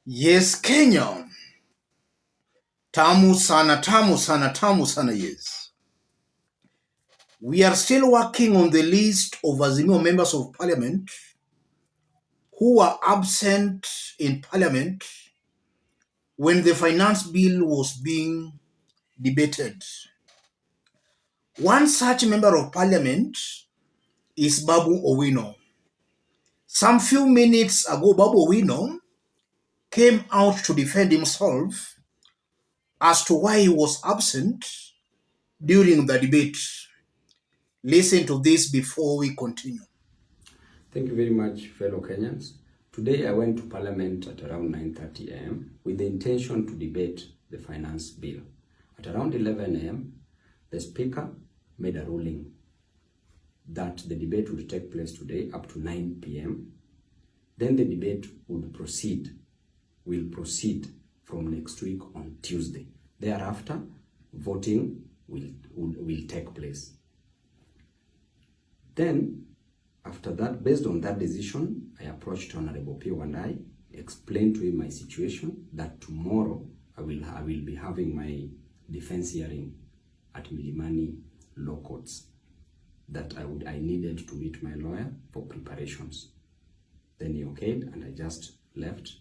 Yes, Kenya. Tamu sana, tamu sana, tamu sana, yes. We are still working on the list of Azimio members of parliament who were absent in parliament when the finance bill was being debated. One such member of parliament is Babu Owino. Some few minutes ago, Babu Owino came out to defend himself as to why he was absent during the debate. Listen to this before we continue. Thank you very much, fellow Kenyans. Today I went to Parliament at around 9:30 a.m. with the intention to debate the finance bill. At around 11 a.m., the Speaker made a ruling that the debate would take place today up to 9 p.m. Then the debate will proceed from next week on Tuesday. Thereafter, voting will take place. Then, after that, based on that decision, I approached Honorable Pio and I explained to him my situation, that tomorrow I will be having my defense hearing at Milimani Law Courts, that I needed to meet my lawyer for preparations. Then he okayed and I just left.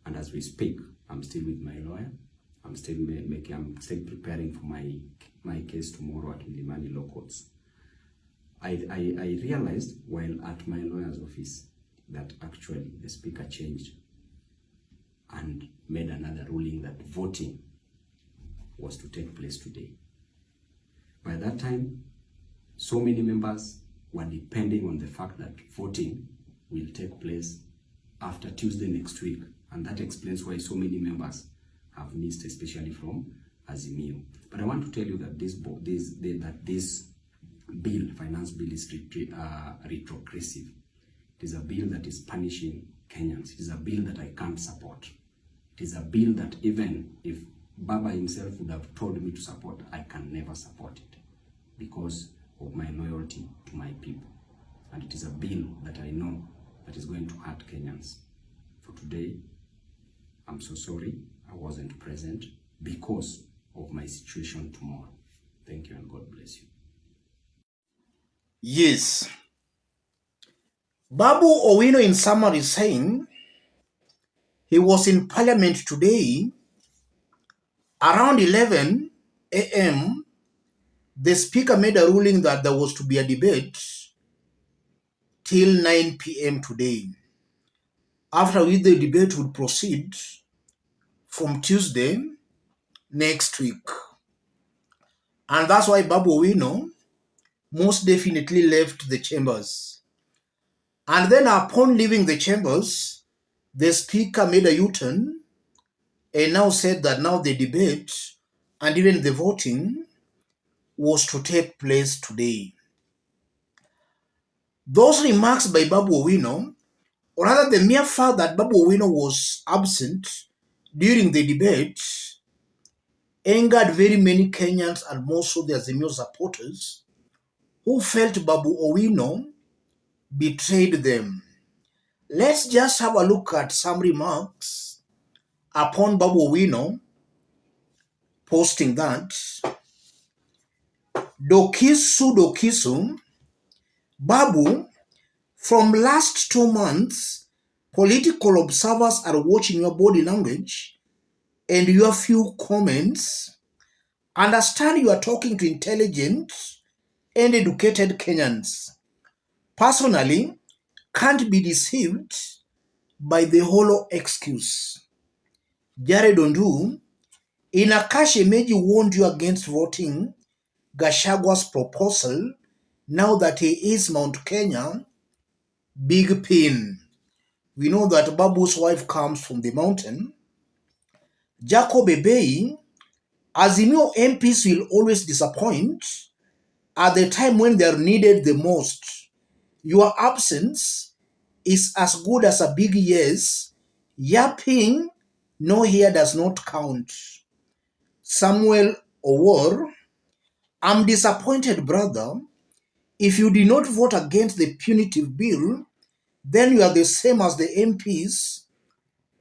And as we speak, I'm still with my lawyer. I'm still preparing for my case tomorrow at Milimani Law Courts. I realized while at my lawyer's office that actually the Speaker changed and made another ruling that voting was to take place today. By that time, so many members were depending on the fact that voting will take place after Tuesday next week, and that explains why so many members have missed, especially from Azimio. But I want to tell you that this bill, finance bill, is retrogressive. It is a bill that is punishing Kenyans. It is a bill that I can't support. It is a bill that even if Baba himself would have told me to support, I can never support it because of my loyalty to my people. And it is a bill that I know that is going to hurt Kenyans. For today, I'm so sorry I wasn't present because of my situation tomorrow. Thank you and God bless you. Yes. Babu Owino in summary is saying he was in parliament today around 11 a.m. The Speaker made a ruling that there was to be a debate till 9 p.m. today, after which the debate would proceed from Tuesday next week. And that's why Babu Owino most definitely left the chambers. And then upon leaving the chambers, the Speaker made a U-turn and now said that now the debate and even the voting was to take place today. Those remarks by Babu Owino, or rather the mere fact that Babu Owino was absent during the debate, angered very many Kenyans and more so the Azimio supporters who felt Babu Owino betrayed them. Let's just have a look at some remarks upon Babu Owino posting that Dokisu, Babu, from last 2 months, political observers are watching your body language and your few comments. Understand you are talking to intelligent and educated Kenyans. Personally, can't be deceived by the hollow excuse. Jared Ondu, Inakash Emeji warned you against voting Gachagwa's proposal now that he is Mount Kenya. Big pin. We know that Babu's wife comes from the mountain. Jacob Ebei, Azimio MPs will always disappoint at the time when they are needed the most. Your absence is as good as a big yes. Yapping, no here does not count. Samuel Owor, I'm disappointed, brother. If you did not vote against the punitive bill, then you are the same as the MPs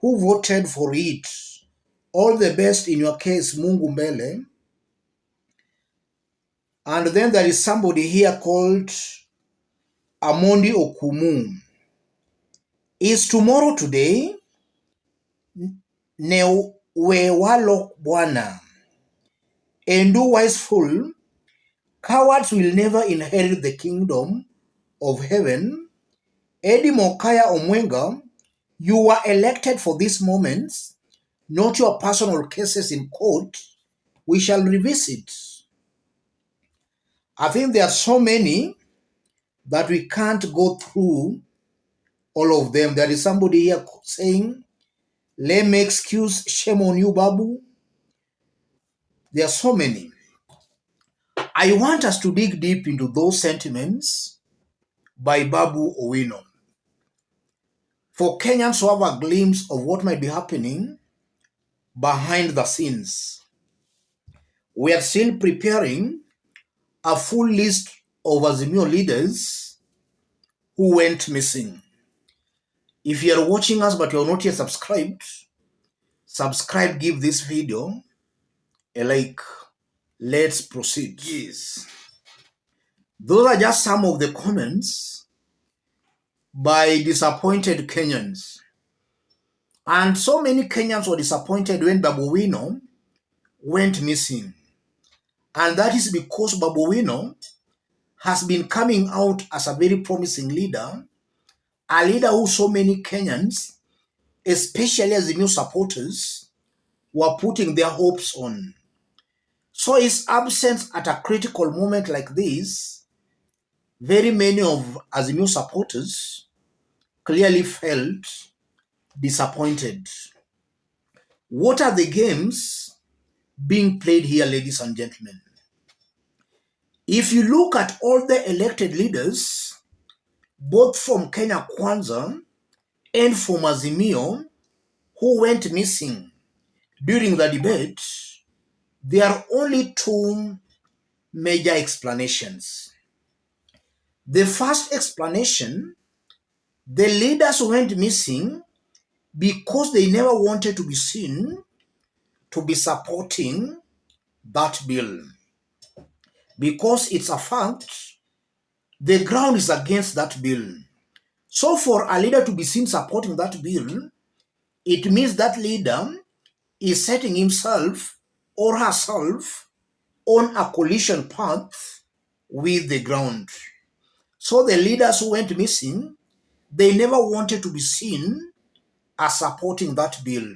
who voted for it. All the best in your case, Mungu mbele. And then there is somebody here called Amondi Okumu. Is tomorrow today? Ne wewalo Bwana. Endu wise fool, cowards will never inherit the kingdom of heaven. Eddie Mokaya Omwenga, you were elected for these moments, not your personal cases in court. We shall revisit. I think there are so many that we can't go through all of them. There is somebody here saying, let me excuse, shame on you, Babu. There are so many. I want us to dig deep into those sentiments by Babu Owino. For Kenyans to have a glimpse of what might be happening behind the scenes. We are still preparing a full list of Azimio leaders who went missing. If you are watching us but you are not yet subscribed, subscribe, give this video a like. Let's proceed. Yes. Those are just some of the comments by disappointed Kenyans. And so many Kenyans were disappointed when Babu Owino went missing. And that is because Babu Owino has been coming out as a very promising leader, a leader who so many Kenyans, especially as the new supporters, were putting their hopes on. So his absence at a critical moment like this, very many of Azimio supporters clearly felt disappointed. What are the games being played here, ladies and gentlemen? If you look at all the elected leaders, both from Kenya Kwanza and from Azimio, who went missing during the debate, there are only two major explanations. The first explanation, the leaders went missing because they never wanted to be seen to be supporting that bill. Because it's a fact, the ground is against that bill. So for a leader to be seen supporting that bill, it means that leader is setting himself or herself on a collision path with the ground. So the leaders who went missing, they never wanted to be seen as supporting that bill.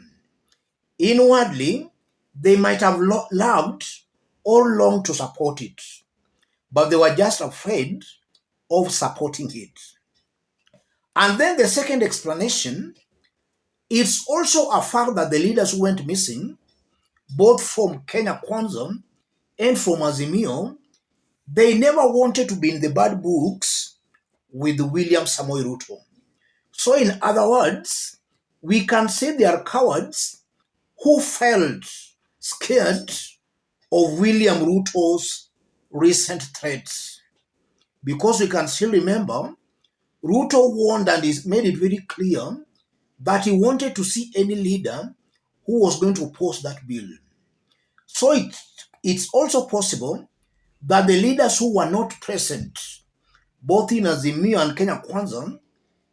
Inwardly, they might have loved or longed to support it, but they were just afraid of supporting it. And then the second explanation, it's also a fact that the leaders who went missing, both from Kenya Kwanza and from Azimio, they never wanted to be in the bad books with William Samoei Ruto. So in other words, we can say they are cowards who felt scared of William Ruto's recent threats. Because we can still remember, Ruto warned and made it very clear that he wanted to see any leader who was going to oppose that bill. So it's also possible that the leaders who were not present, both in Azimio and Kenya Kwanza,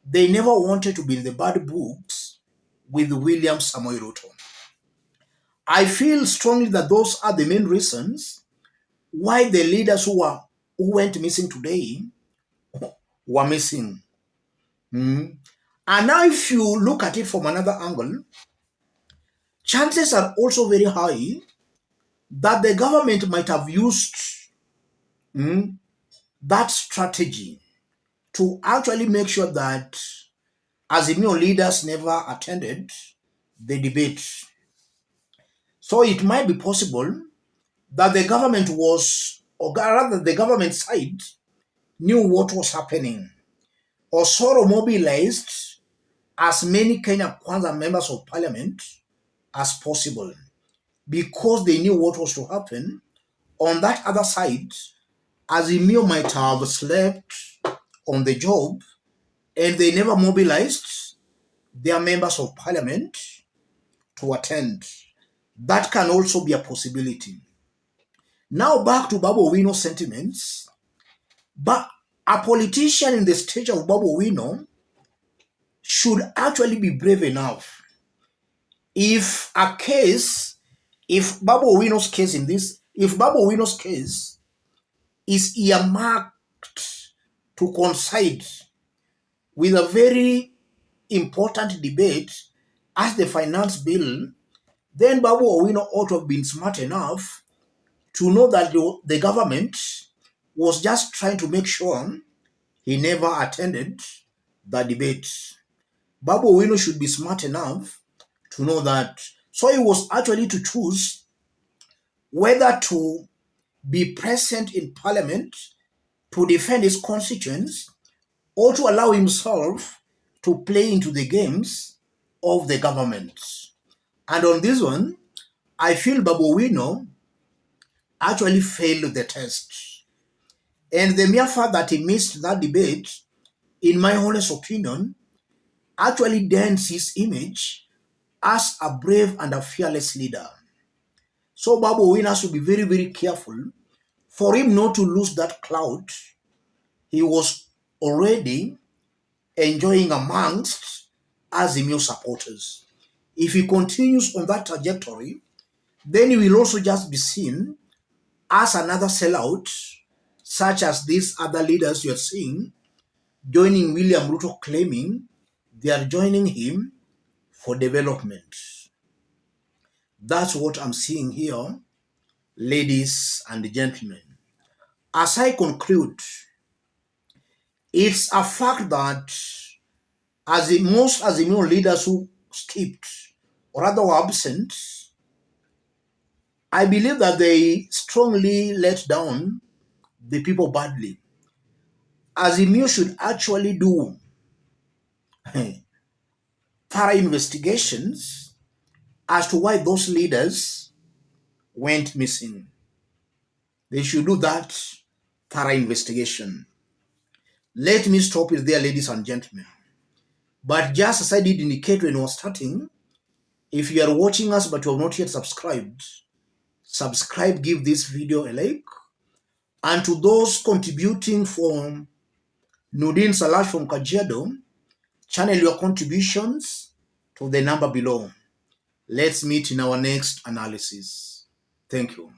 they never wanted to be in the bad books with William Samoei Ruto. I feel strongly that those are the main reasons why the leaders who went missing today were missing. And now if you look at it from another angle, chances are also very high that the government might have used that strategy to actually make sure that Azimio leaders never attended the debate. So it might be possible that the government was, or rather the government side, knew what was happening, or sort of mobilized as many Kenya Kwanza members of parliament as possible, because they knew what was to happen. On that other side, Azimio might have slept on the job and they never mobilized their members of parliament to attend. That can also be a possibility. Now back to Babu Owino's sentiments. But a politician in the stage of Babu Owino should actually be brave enough. If Babu Owino's case if Babu Owino's case is earmarked to coincide with a very important debate as the finance bill, then Babu Owino ought to have been smart enough to know that the government was just trying to make sure he never attended the debate. Babu Owino should be smart enough to know that. So he was actually to choose whether to be present in parliament to defend his constituents or to allow himself to play into the games of the government. And on this one, I feel Babu Owino actually failed the test. And the mere fact that he missed that debate, in my honest opinion, actually dents his image as a brave and a fearless leader. So Babu Owino has to be very, very careful for him not to lose that clout he was already enjoying amongst Azimio supporters. If he continues on that trajectory, then he will also just be seen as another sellout, such as these other leaders you are seeing joining William Ruto, claiming they are joining him for development. That's what I'm seeing here, ladies and gentlemen. As I conclude, it's a fact that as most Azimio leaders who skipped or rather were absent, I believe that they strongly let down the people badly. Azimio should actually do thorough investigations as to why those leaders went missing. They should do that thorough investigation. Let me stop it there, ladies and gentlemen. But just as I did indicate when we were starting, if you are watching us but you have not yet subscribed, subscribe, give this video a like. And to those contributing from Nudin Salash from Kajiado, channel your contributions to the number below. Let's meet in our next analysis. Thank you.